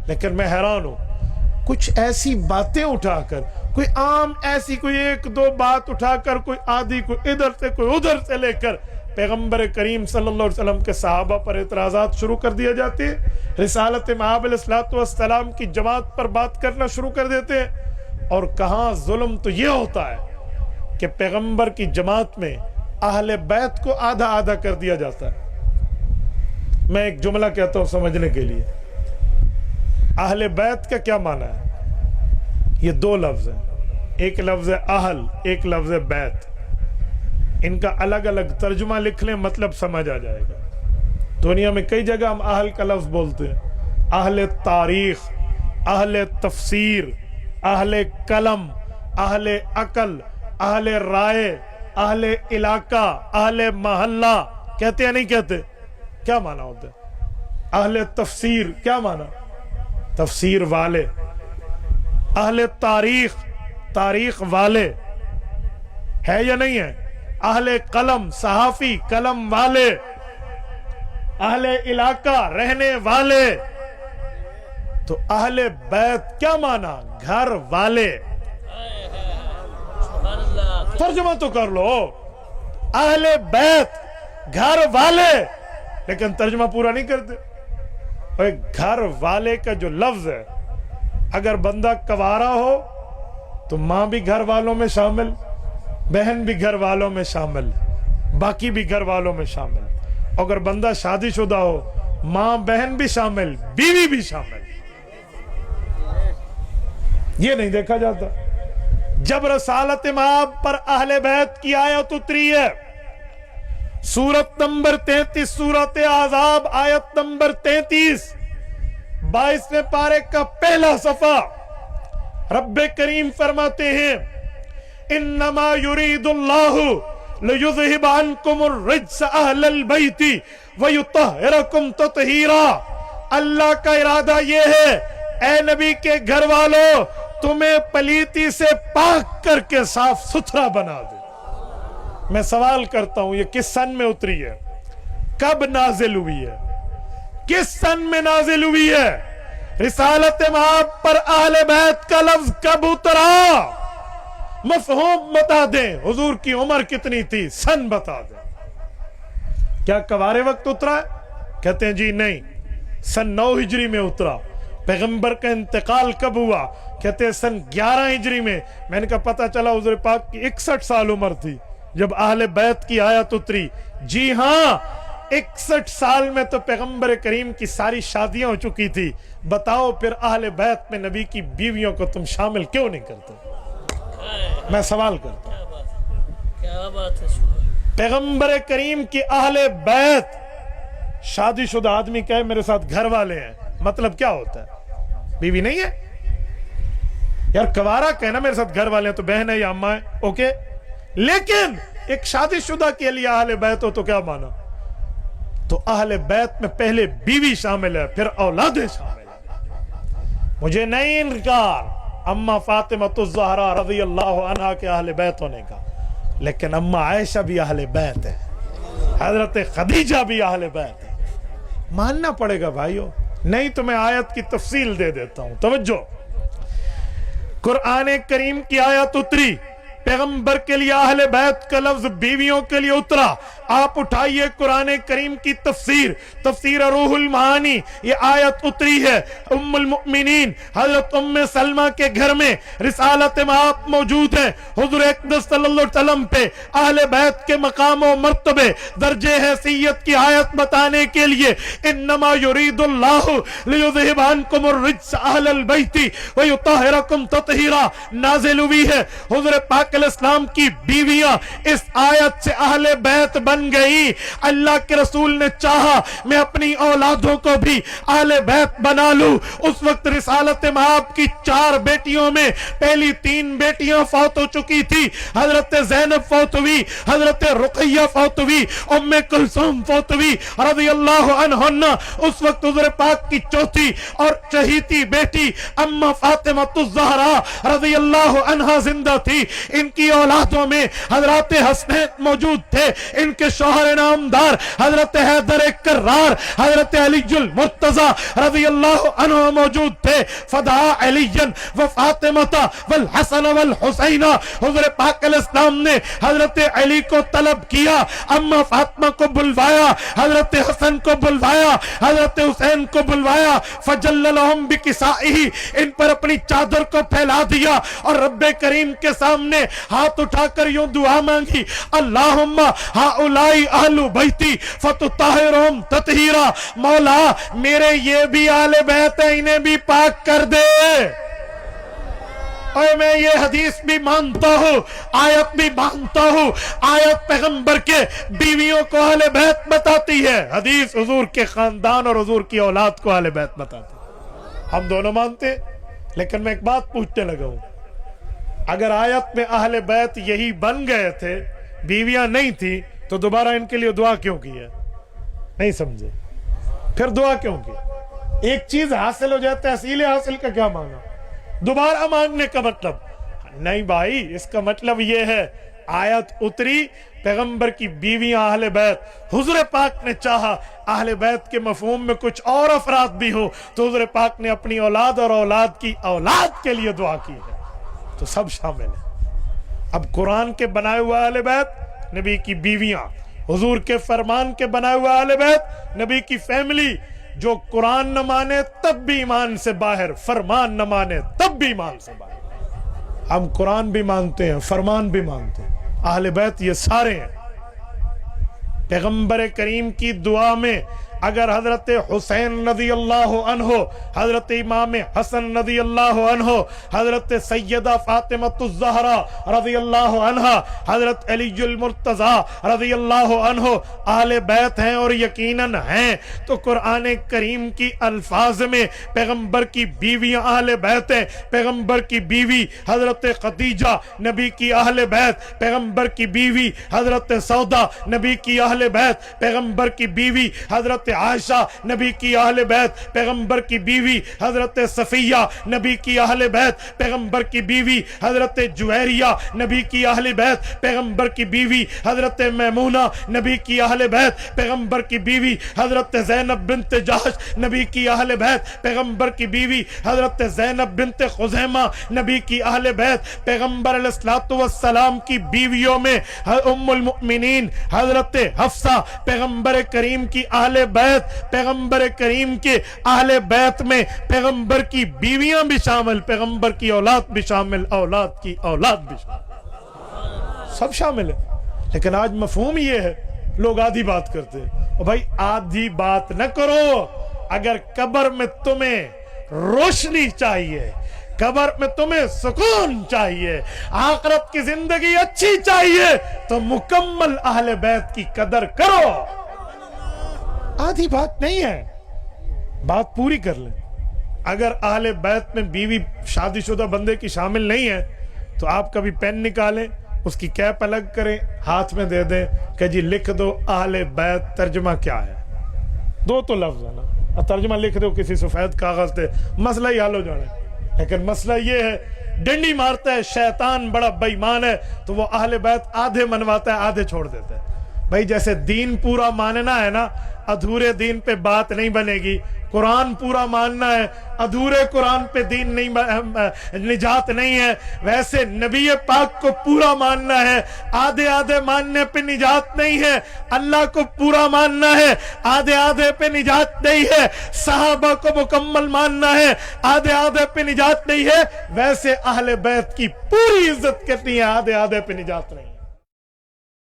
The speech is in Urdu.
لیکن میں حیران ہوں کچھ ایسی باتیں اٹھا کر, کوئی عام ایسی کوئی ایک دو بات اٹھا کر, کوئی آدھی کوئی ادھر سے کوئی ادھر سے لے کر پیغمبر کریم صلی اللہ علیہ وسلم کے صحابہ پر اعتراضات شروع کر دیا جاتے ہیں, رسالت مآب علیہ السلام کی جماعت پر بات کرنا شروع کر دیتے ہیں. اور کہاں ظلم تو یہ ہوتا ہے کہ پیغمبر کی جماعت میں اہل بیت کو آدھا آدھا کر دیا جاتا ہے. میں ایک جملہ کہتا ہوں سمجھنے کے لیے, اہل بیت کا کیا معنی ہے؟ یہ دو لفظ ہیں, ایک لفظ اہل, ایک لفظ بیت. ان کا الگ الگ ترجمہ لکھ لیں, مطلب سمجھ آ جائے گا. دنیا میں کئی جگہ ہم اہل کا لفظ بولتے ہیں, اہل تاریخ, اہل تفسیر, اہل قلم, اہل عقل, اہل رائے, اہل علاقہ, اہل محلہ. کہتے ہیں نہیں کہتے؟ کیا معنی ہوتا ہے اہل تفسیر؟ کیا معنی؟ تفسیر والے. اہل تاریخ, تاریخ والے ہے یا نہیں ہے؟ اہل قلم, صحافی, قلم والے. اہل علاقہ, رہنے والے. تو اہل بیت کیا معنی؟ گھر والے. ترجمہ تو کر لو, اہل بیت گھر والے, لیکن ترجمہ پورا نہیں کرتے. گھر والے کا جو لفظ ہے, اگر بندہ کوارا ہو تو ماں بھی گھر والوں میں شامل, بہن بھی گھر والوں میں شامل, باقی بھی گھر والوں میں شامل. اگر بندہ شادی شدہ ہو, ماں بہن بھی شامل, بیوی بھی شامل. یہ نہیں دیکھا جاتا. جب رسالت مآب پر اہل بیت کی آیت اتری ہے, سورت نمبر 33, سورت احزاب, آیت نمبر 33, 22ویں پارے کا پہلا صفحہ, رب کریم فرماتے ہیں انما یرید اللہ لیذہب عنکم الرجس اہل البیت ویطہرکم تطہیرا. اللہ کا ارادہ یہ ہے اے نبی کے گھر والوں, تمہیں پلیتی سے پاک کر کے صاف ستھرا بنا دے. میں سوال کرتا ہوں, یہ کس سن میں اتری ہے؟ کب نازل ہوئی ہے؟ کس سن میں نازل ہوئی ہے؟ رسالت مآب پر اہل بیت کا لفظ کب اترا؟ مفہوم بتا دیں. حضور کی عمر کتنی تھی؟ سن بتا دیں. کیا کوارے وقت اترا ہے؟ کہتے ہیں جی نہیں, سن 9 ہجری میں اترا. پیغمبر کا انتقال کب ہوا؟ کہتے ہیں سن 11 ہجری میں. میں نے کہا پتہ چلا حضور پاک کی 61 سال عمر تھی جب اہل بیت کی آیت اتری. جی ہاں, 61 سال میں تو پیغمبر کریم کی ساری شادیاں ہو چکی تھی. بتاؤ پھر اہل بیت میں نبی کی بیویوں کو تم شامل کیوں نہیں کرتے؟ میں سوال کرتا ہوں. پیغمبر کریم کی اہل بیت, شادی شدہ آدمی کہے میرے ساتھ گھر والے ہیں, مطلب کیا ہوتا ہے؟ بیوی نہیں ہے یار. کوارا کہنا میرے ساتھ گھر والے ہیں تو بہن ہے یا اماں ہے, اوکے. لیکن ایک شادی شدہ کے لیے اہل بیت ہو تو کیا مانا؟ تو اہل بیت میں پہلے بیوی شامل ہے, پھر اولادیں شامل ہیں. مجھے نہیں انکار اما فاطمہ الزہرا رضی اللہ عنہا کے اہل بیت ہونے کا, لیکن اما عائشہ بھی اہل بیت ہے, حضرت خدیجہ بھی اہل بیت ہے. ماننا پڑے گا بھائیو, نہیں تو میں آیت کی تفصیل دے دیتا ہوں. توجہ, قرآن کریم کی آیت اتری, پیغمبر کے لیے اہل بیت کا لفظ بیویوں کے لیے اترا. آپ اٹھائیے قرآن کریم کی تفسیر, تفسیر روح المعانی, یہ آیت اتری ہے. ام المؤمنین حضرت ام سلمہ کے گھر میں رسالت مآب موجود ہے. حضور اقدس صلی اللہ علیہ وسلم پہ اہل بیت کے مقام و مرتبے, درجے حیثیت کی آیت بتانے کے لیے انما یرید اللہ لیذہب عنکم الرجس اہل البیت ویطہرکم تطہیرا نازل ہوئی ہے. حضور پاک علیہ السلام کی بیویاں اس آیت سے اہل بیت بن گئی. اللہ کے رسول نے چاہا میں اپنی اولادوں کو بھی اہل بیت بنا لوں. اس وقت رسالت مآب کی 4 بیٹیوں میں پہلی 3 بیٹیاں فوت ہو چکی تھی. حضرت زینب فوت ہوئی, حضرت رقیہ فوت ہوئی, ام کلثوم فوت ہوئی رضی اللہ عنہن. اس وقت حضور پاک کی چوتھی اور چہیتی بیٹی اما فاطمہ الزہرا رضی اللہ عنہا زندہ تھی. ان کی اولادوں میں حضرات حسنین موجود تھے, ان کے کے شوہر نامدار حضرت حیدر کرار حضرت علی المرتضی رضی اللہ عنہ موجود تھے. فدعا علی و فاطمہ والحسن والحسین. حضور پاک علیہ السلام نے حضرت علی کو طلب کیا, اما فاطمہ کو بلوایا, حضرت حسن کو بلوایا, حضرت حسین کو بلوایا. فجللہم بکسائہ, ان پر اپنی چادر کو پھیلا دیا اور رب کریم کے سامنے ہاتھ اٹھا کر یوں دعا مانگی, اللہم ہؤلاء اہل بیتی فتطہرہم تطہیرا. مولا میرے یہ بھی اہل بیت ہیں, انہیں بھی پاک کر دے. اور میں یہ حدیث بھی مانتا ہوں, آیت بھی مانتا ہوں. آیت پیغمبر کے بیویوں کو اہل بیت بتاتی ہے, حدیث حضور کے خاندان اور حضور کی اولاد کو اہل بیت بتاتی ہے. ہم دونوں مانتے, لیکن میں ایک بات پوچھنے لگا ہوں, اگر آیت میں اہل بیت یہی بن گئے تھے, بیویاں نہیں تھی, تو دوبارہ ان کے لیے دعا کیوں کی ہے؟ نہیں سمجھے, پھر دعا کیوں کی؟ ایک چیز حاصل ہو جائے, تحصیل حاصل کا کیا معنی؟ دوبارہ مانگنے کا مطلب نہیں بھائی. اس کا مطلب یہ ہے آیت اتری, پیغمبر کی بیویاں اہل بیت, حضور پاک نے چاہا اہل بیت کے مفہوم میں کچھ اور افراد بھی ہو, تو حضور پاک نے اپنی اولاد اور اولاد کی اولاد کے لیے دعا کی ہے, تو سب شامل ہے. اب قرآن کے بنائے ہوئے اہل بیت, نبی کی بیویاں, حضور کے فرمان کے بنائے ہوئے اہل بیت, نبی کی فیملی, جو قرآن نہ مانے تب بھی ایمان سے باہر, فرمان نہ مانے تب بھی ایمان سے باہر. ہم قرآن بھی مانتے ہیں, فرمان بھی مانتے ہیں, اہل بیت یہ سارے ہیں. پیغمبر کریم کی دعا میں اگر حضرت حسین رضی اللہ عنہ, حضرت امام حسن رضی اللہ عنہ, حضرت سیدہ فاطمہ الزہرا رضی اللہ عنہ, حضرت علی المرتضی رضی اللہ عنہ اہل بیت ہیں اور یقیناً ہیں, تو قرآن کریم کی الفاظ میں پیغمبر کی بیویاں اہل بیت ہیں. پیغمبر کی بیوی حضرت خدیجہ نبی کی اہل بیت, پیغمبر کی بیوی حضرت سودا نبی کی اہل بیت, پیغمبر کی بیوی حضرت عائشہ نبی کی اہل بیت, پیغمبر کی بیوی حضرت صفیہ نبی کی اہل بیت, پیغمبر کی بیوی حضرت جویریہ نبی کی اہل بیت, پیغمبر کی بیوی حضرت میمونہ نبی کی اہل بیت, پیغمبر کی بیوی حضرت زینب بنت جحش نبی کی اہل بیت, پیغمبر کی بیوی حضرت زینب بنت خزیمہ نبی کی اہل بیت. پیغمبر علیہ الصلوۃ والسلام کی بیویوں میں ام المؤمنین حضرت حفصہ پیغمبر کریم کی اہل بیت, پیغمبر کریم کے اہل بیت میں پیغمبر کی بیویاں بھی شامل, پیغمبر کی اولاد بھی شامل, اولاد کی اولاد بھی شامل, سب شامل ہے. لیکن آج مفہوم یہ ہے, لوگ آدھی بات کرتے ہیں. اور بھائی آدھی بات نہ کرو. اگر قبر میں تمہیں روشنی چاہیے, قبر میں تمہیں سکون چاہیے, آخرت کی زندگی اچھی چاہیے, تو مکمل اہل بیت کی قدر کرو. آدھی بات نہیں ہے, بات پوری کر لیں. اگر اہل بیت میں بیوی شادی شدہ بندے کی شامل نہیں ہے, تو آپ کبھی پین نکالیں, اس کی کیپ الگ کریں, ہاتھ میں دے دیں کہ جی لکھ دو اہل بیت, ترجمہ کیا ہے. دو تو لفظ ہے نا, ترجمہ لکھ دو کسی سفید کاغذ پہ, مسئلہ ہی حل ہو جانا ہے. لیکن مسئلہ یہ ہے, ڈنڈی مارتا ہے شیطان, بڑا بے ایمان ہے, تو وہ اہل بیت آدھے منواتا ہے, آدھے چھوڑ دیتا ہے. بھائی جیسے دین پورا ماننا ہے نا, ادھورے دین پہ بات نہیں بنے گی. قرآن پورا ماننا ہے, ادھورے قرآن پہ دین نہیں, نجات نہیں ہے. ویسے نبی پاک کو پورا ماننا ہے, آدھے آدھے ماننے پہ نجات نہیں ہے. اللہ کو پورا ماننا ہے, آدھے آدھے پہ نجات نہیں ہے. صحابہ کو مکمل ماننا ہے, آدھے آدھے پہ نجات نہیں ہے. ویسے اہل بیت کی پوری عزت کرنی ہے, آدھے آدھے پہ نجات نہیں ہے.